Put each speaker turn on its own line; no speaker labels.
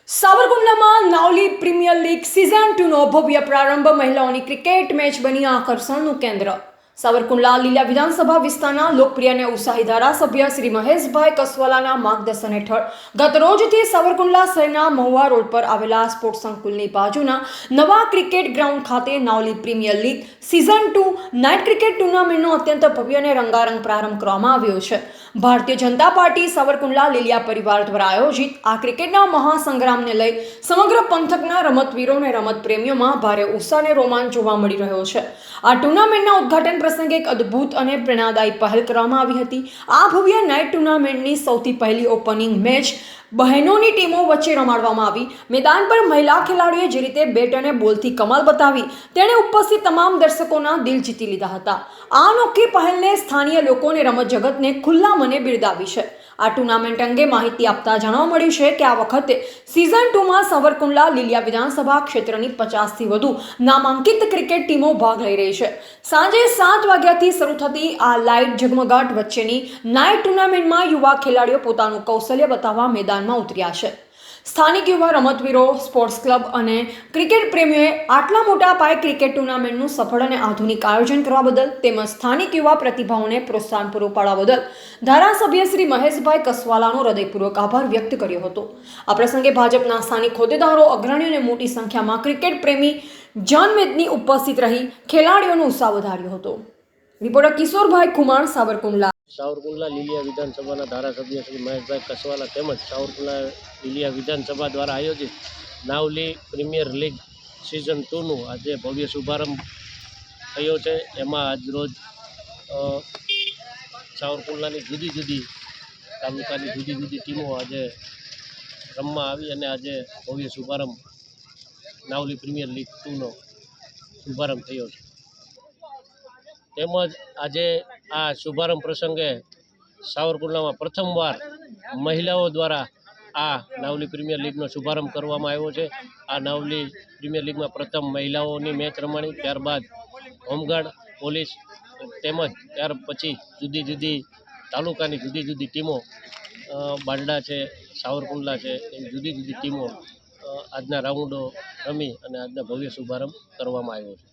સાવરકુંડલામાં નાવલી premier league season 2નો ભવ્ય પ્રારંભ મહિલાઓની ક્રિકેટ મેચ બની આકર્ષણનું કેન્દ્ર। સાવરકુંડલા લીલા વિધાનસભા વિસ્તારના લોકપ્રિય અને ઉત્સાહી ધારાસભ્ય શ્રી મહેશભાઈ કસવાલાના માર્ગદર્શન હેઠળ ગત રોજથી સાવરકુંડલા શહેરના મહુવા રોડ પર આવેલા સ્પોર્ટ્સ સંકુલની બાજુના નવા ક્રિકેટ ગ્રાઉન્ડ ખાતે Navli premier league season 2 night cricket ટુર્નામેન્ટનો અત્યંત ભવ્ય અને રંગારંગ પ્રારંભ કરવામાં આવ્યો છે। ભારતીય જનતા પાર્ટી સાવરકુંડલા લીલિયા પરિવાર દ્વારા આયોજિત આ ક્રિકેટના મહાસંગ્રામને લઈ સમગ્ર પંથકના રમતવીરો અને રમત પ્રેમીઓમાં ભારે ઉત્સાહ અને રોમાંચ જોવા મળી રહ્યો છે। આ ટુર્નામેન્ટના ઉદ્ઘાટન પ્રસંગે એક અદ્ભુત અને પ્રેરણાદાયી પહેલ કરવામાં આવી હતી। આ ભવ્ય નાઇટ ટુર્નામેન્ટની સૌથી પહેલી ઓપનિંગ મેચ બહેનોની ટીમો વચ્ચે રમાડવામાં આવી। મેદાન પર મહિલા ખેલાડીઓએ જે રીતે બેટ અને બોલથી કમાલ બતાવી તેણે ઉપસ્થિત તમામ દર્શકોના દિલ જીતી લીધા હતા। આ અનોખી પહેલને સ્થાનિય લોકો અને રમત જગતને ખુલ્લા મને બિરદાવી છે। આ ટુર્નામેન્ટ અંગે માહિતી આપતા જાણવા મળ્યું છે કે આ વખતે સિઝન 2માં સાવરકુંડલા લીલિયા વિધાનસભા ક્ષેત્રની 50થી વધુ નામાંકિત ક્રિકેટ ટીમો ભાગ લઈ રહી છે। સાંજે 7 વાગ્યાથી શરૂ થતી આ લાઇટ ઝગમગાટ વચ્ચેની નાઇટ ટુર્નામેન્ટમાં યુવા ખેલાડીઓ પોતાનું કૌશલ્ય બતાવવા મેદાનમાં ઉતર્યા છે। સ્થાનિક યુવા રમતવીરો, સ્પોર્ટ્સ ક્લબ અને ક્રિકેટ પ્રેમીઓએ આટલા મોટા પાયે ક્રિકેટ ટુર્નામેન્ટનું સફળ અને આધુનિક આયોજન કરવા બદલ તેમજ સ્થાનિક યુવા પ્રતિભાઓને પ્રોત્સાહન પૂરું પાડવા બદલ ધારાસભ્ય શ્રી મહેશભાઈ કસવાલાનો હૃદયપૂર્વક આભાર વ્યક્ત કર્યો હતો। આ પ્રસંગે ભાજપના સ્થાનિક હોદ્દેદારો, અગ્રણીઓ અને મોટી સંખ્યામાં ક્રિકેટ પ્રેમી જનમેદની ઉપસ્થિત રહી ખેલાડીઓનો ઉત્સાહ વધાર્યો હતો। રિપોર્ટર કિશોરભાઈ ખુમાણ, સાવરકુંડલા।
સાવરકુંડલા લીલિયા વિધાનસભાના ધારાસભ્ય શ્રી મહેશભાઈ કસવાલા તેમજ સાવરકુંડલા લીલિયા વિધાનસભા દ્વારા આયોજિત નાવલી પ્રીમિયર લીગ સિઝન 2નું આજે ભવ્ય શુભારંભ થયો છે। એમાં આજરોજ સાવરકુંડલાની જુદી જુદી તાલુકાની જુદી જુદી ટીમો આજે રમવા આવી અને આજે ભવ્ય શુભારંભ નાવલી પ્રીમિયર લીગ 2નો શુભારંભ થયો છે। તેમજ આજે આ શુભારંભ પ્રસંગે સાવરકુંડલામાં પ્રથમવાર મહિલાઓ દ્વારા આ નાવલી પ્રીમિયર લીગનો શુભારંભ કરવામાં આવ્યો છે। આ નાવલી પ્રીમિયર લીગમાં પ્રથમ મહિલાઓની મેચ રમાણી, ત્યારબાદ હોમગાર્ડ, પોલીસ તેમજ ત્યાર પછી જુદી જુદી તાલુકાની જુદી જુદી ટીમો બાંડા છે, સાવરકુંડલા છે, એવી જુદી જુદી ટીમો આજના રાઉન્ડો રમી અને આજના ભવ્ય શુભારંભ કરવામાં આવ્યો છે।